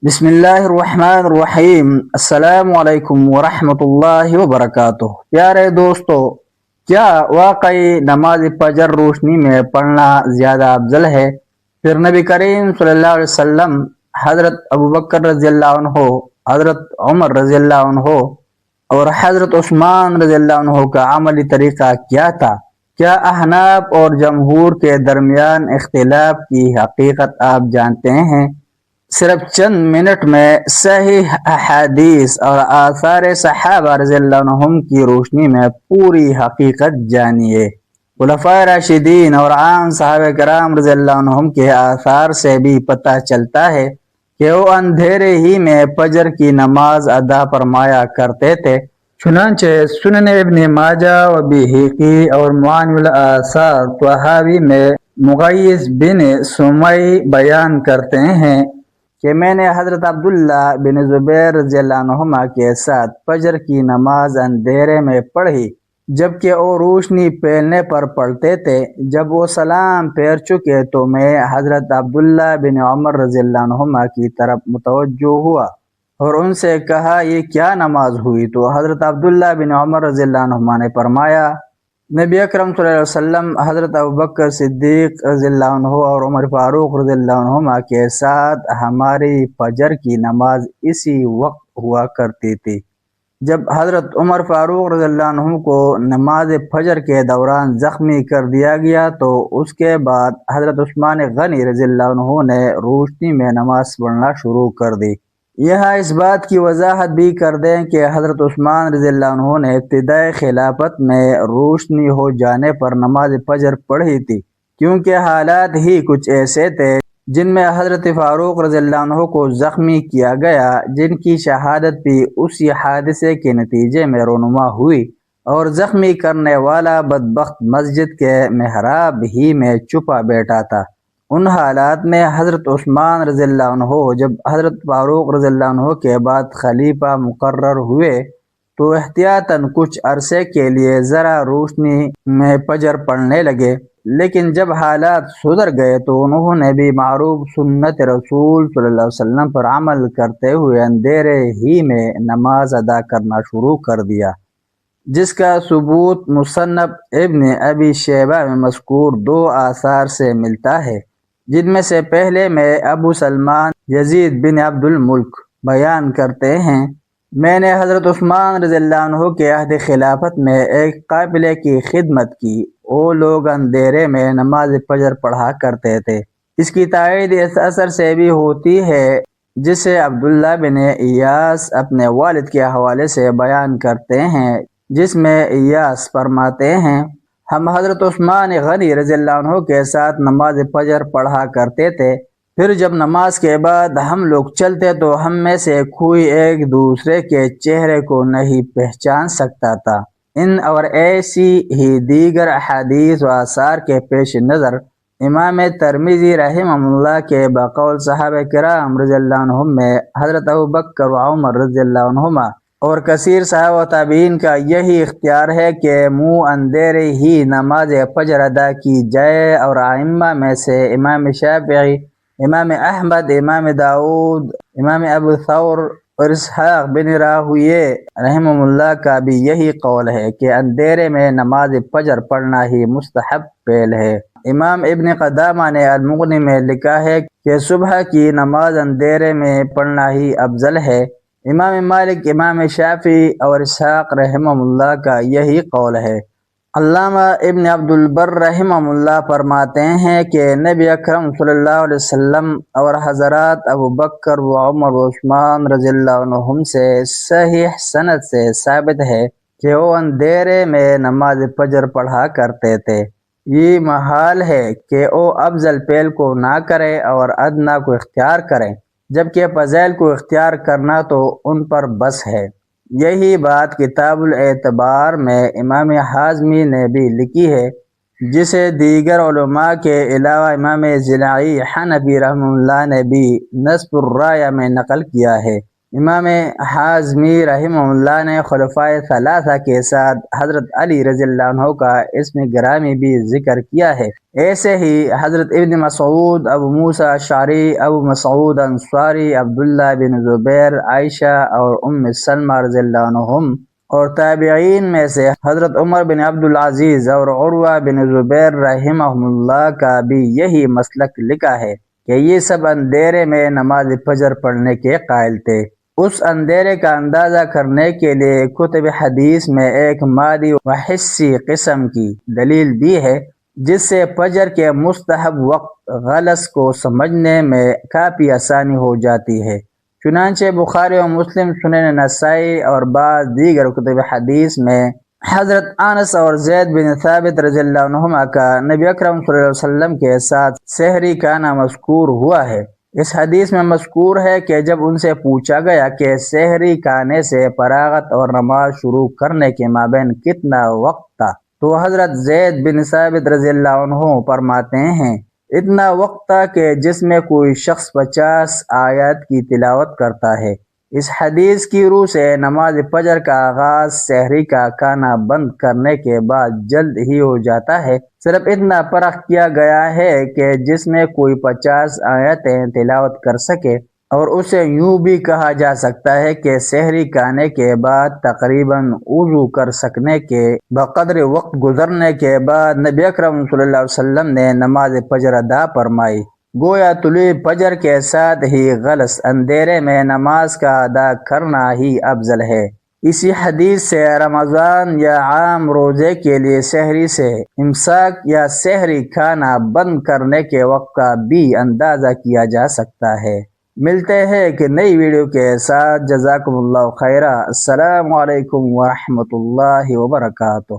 بسم اللہ الرحمن الرحیم۔ السلام علیکم ورحمۃ اللہ وبرکاتہ۔ پیارے دوستو، کیا واقعی نماز فجر روشنی میں پڑھنا زیادہ افضل ہے؟ پھر نبی کریم صلی اللہ علیہ وسلم، حضرت ابوبکر رضی اللہ عنہ، حضرت عمر رضی اللہ عنہ اور حضرت عثمان رضی اللہ عنہ کا عملی طریقہ کیا تھا؟ کیا احناف اور جمہور کے درمیان اختلاف کی حقیقت آپ جانتے ہیں؟ صرف چند منٹ میں صحیح احادیث اور آثار صحابہ رضی اللہ عنہم کی روشنی میں پوری حقیقت جانیے۔ خلفائے راشدین اور عام صحابہ کرام رضی اللہ عنہم کے آثار سے بھی پتہ چلتا ہے کہ وہ اندھیرے ہی میں فجر کی نماز ادا فرمایا کرتے تھے۔ چنانچہ سنن ابن ماجہ و بہقی اور معانی الآثار طحاوی میں مغیث بن سمی بیان کرتے ہیں کہ میں نے حضرت عبداللہ بن زبیر رضی اللہ عنہما کے ساتھ فجر کی نماز اندھیرے میں پڑھی، جبکہ وہ روشنی پھیلنے پر پڑھتے تھے۔ جب وہ سلام پھیر چکے تو میں حضرت عبداللہ بن عمر رضی اللہ عنہما کی طرف متوجہ ہوا اور ان سے کہا، یہ کیا نماز ہوئی؟ تو حضرت عبداللہ بن عمر رضی اللہ عنہما نے فرمایا، نبی اکرم صلی اللہ علیہ وسلم حضرت ابوبکر صدیق رضی اللہ عنہ اور عمر فاروق رضی اللہ عنہما کے ساتھ ہماری فجر کی نماز اسی وقت ہوا کرتی تھی۔ جب حضرت عمر فاروق رضی اللہ عنہ کو نماز فجر کے دوران زخمی کر دیا گیا تو اس کے بعد حضرت عثمان غنی رضی اللہ عنہ نے روشنی میں نماز پڑھنا شروع کر دی۔ یہاں اس بات کی وضاحت بھی کر دیں کہ حضرت عثمان رضی اللہ عنہ نے ابتدائی خلافت میں روشنی ہو جانے پر نماز فجر پڑھی تھی، کیونکہ حالات ہی کچھ ایسے تھے جن میں حضرت فاروق رضی اللہ عنہ کو زخمی کیا گیا، جن کی شہادت بھی اسی حادثے کے نتیجے میں رونما ہوئی، اور زخمی کرنے والا بدبخت مسجد کے محراب ہی میں چھپا بیٹھا تھا۔ ان حالات میں حضرت عثمان رضی اللہ عنہ جب حضرت فاروق رضی اللہ عنہ کے بعد خلیفہ مقرر ہوئے تو احتیاطاً کچھ عرصے کے لیے ذرا روشنی میں فجر پڑھنے لگے، لیکن جب حالات سدھر گئے تو انہوں نے بھی معروف سنت رسول صلی اللہ علیہ وسلم پر عمل کرتے ہوئے اندھیرے ہی میں نماز ادا کرنا شروع کر دیا، جس کا ثبوت مصنف ابن ابی شیبہ میں مذکور دو آثار سے ملتا ہے، جن میں سے پہلے میں ابو سلمان یزید بن عبد الملک بیان کرتے ہیں، میں نے حضرت عثمان رضی اللہ عنہ کے عہد خلافت میں ایک قافلے کی خدمت کی، وہ لوگ اندھیرے میں نماز فجر پڑھا کرتے تھے۔ اس کی تائید اس اثر سے بھی ہوتی ہے جسے عبداللہ بن ایاس اپنے والد کے حوالے سے بیان کرتے ہیں، جس میں ایاس فرماتے ہیں، ہم حضرت عثمان غنی رضی اللہ عنہ کے ساتھ نماز فجر پڑھا کرتے تھے، پھر جب نماز کے بعد ہم لوگ چلتے تو ہم میں سے کوئی ایک دوسرے کے چہرے کو نہیں پہچان سکتا تھا۔ ان اور ایسی ہی دیگر احادیث و آثار کے پیش نظر امام ترمذی رحمہ اللہ کے بقول صحابہ کرام رضی اللہ عنہم میں حضرت ابوبکر و عمر رضی اللہ عنہما اور کثیر صحابہ و تابعین کا یہی اختیار ہے کہ منہ اندھیرے ہی نماز فجر ادا کی جائے، اور ائمہ میں سے امام شافعی، امام احمد، امام داؤد، امام ابو ثور اور اسحاق بن راہویہ رحمہ اللہ کا بھی یہی قول ہے کہ اندھیرے میں نماز فجر پڑھنا ہی مستحب فعل ہے۔ امام ابن قدامہ نے المغنی میں لکھا ہے کہ صبح کی نماز اندھیرے میں پڑھنا ہی افضل ہے۔ امام مالک، امام شافعی اور اسحاق رحمہ اللہ کا یہی قول ہے۔ علامہ ابن عبد البر رحمہ اللہ فرماتے ہیں کہ نبی اکرم صلی اللہ علیہ وسلم اور حضرات ابوبکر و عمر و عثمان رضی اللہ عنہم سے صحیح سند سے ثابت ہے کہ وہ اندھیرے میں نماز فجر پڑھا کرتے تھے۔ یہ محال ہے کہ وہ افضل فعل کو نہ کریں اور ادنیٰ کو اختیار کریں، جبکہ فضائل کو اختیار کرنا تو ان پر بس ہے۔ یہی بات کتاب الاعتبار میں امام حازمی نے بھی لکھی ہے، جسے دیگر علماء کے علاوہ امام زیلعی حنفی رحمہ اللہ نے بھی نصب الرایہ میں نقل کیا ہے۔ امام حازمی رحمہ اللہ نے خلفائے ثلاثہ کے ساتھ حضرت علی رضی اللہ عنہ کا اسم گرامی بھی ذکر کیا ہے۔ ایسے ہی حضرت ابن مسعود، ابو موسیٰ اشعری، ابو مسعود انصاری، عبداللہ بن زبیر، عائشہ اور ام سلمہ رضی اللہ عنہم، اور تابعین میں سے حضرت عمر بن عبد العزیز اور عروہ بن زبیر رحمہم اللہ کا بھی یہی مسلک لکھا ہے کہ یہ سب اندھیرے میں نماز فجر پڑھنے کے قائل تھے۔ اس اندھیرے کا اندازہ کرنے کے لیے کتب حدیث میں ایک مادی و حسی قسم کی دلیل بھی ہے، جس سے فجر کے مستحب وقت غلط کو سمجھنے میں کافی آسانی ہو جاتی ہے۔ چنانچہ بخاری و مسلم، سنن نسائی اور بعض دیگر کتب حدیث میں حضرت انس اور زید بن ثابت رضی اللہ عنہما کا نبی اکرم صلی اللہ علیہ وسلم کے ساتھ سحری کھانا مذکور ہوا ہے۔ اس حدیث میں مذکور ہے کہ جب ان سے پوچھا گیا کہ سحری کھانے سے فراغت اور نماز شروع کرنے کے مابین کتنا وقت تھا، تو حضرت زید بن ثابت رضی اللہ عنہ فرماتے ہیں اتنا وقت تھا کہ جس میں کوئی شخص 50 آیات کی تلاوت کرتا ہے۔ اس حدیث کی روح سے نماز فجر کا آغاز سحری کا کھانا بند کرنے کے بعد جلد ہی ہو جاتا ہے۔ صرف اتنا فرق کیا گیا ہے کہ جس میں کوئی 50 آیتیں تلاوت کر سکے، اور اسے یوں بھی کہا جا سکتا ہے کہ سحری کھانے کے بعد تقریباً وضو کر سکنے کے بقدر وقت گزرنے کے بعد نبی اکرم صلی اللہ علیہ وسلم نے نماز فجر ادا فرمائی۔ گویا طلوع فجر کے ساتھ ہی غلط اندھیرے میں نماز کا ادا کرنا ہی افضل ہے۔ اسی حدیث سے رمضان یا عام روزے کے لیے سحری سے امساک یا سحری کھانا بند کرنے کے وقت کا بھی اندازہ کیا جا سکتا ہے۔ ملتے ہیں ایک نئی ویڈیو کے ساتھ۔ جزاکم اللہ خیرہ۔ السلام علیکم ورحمۃ اللہ وبرکاتہ۔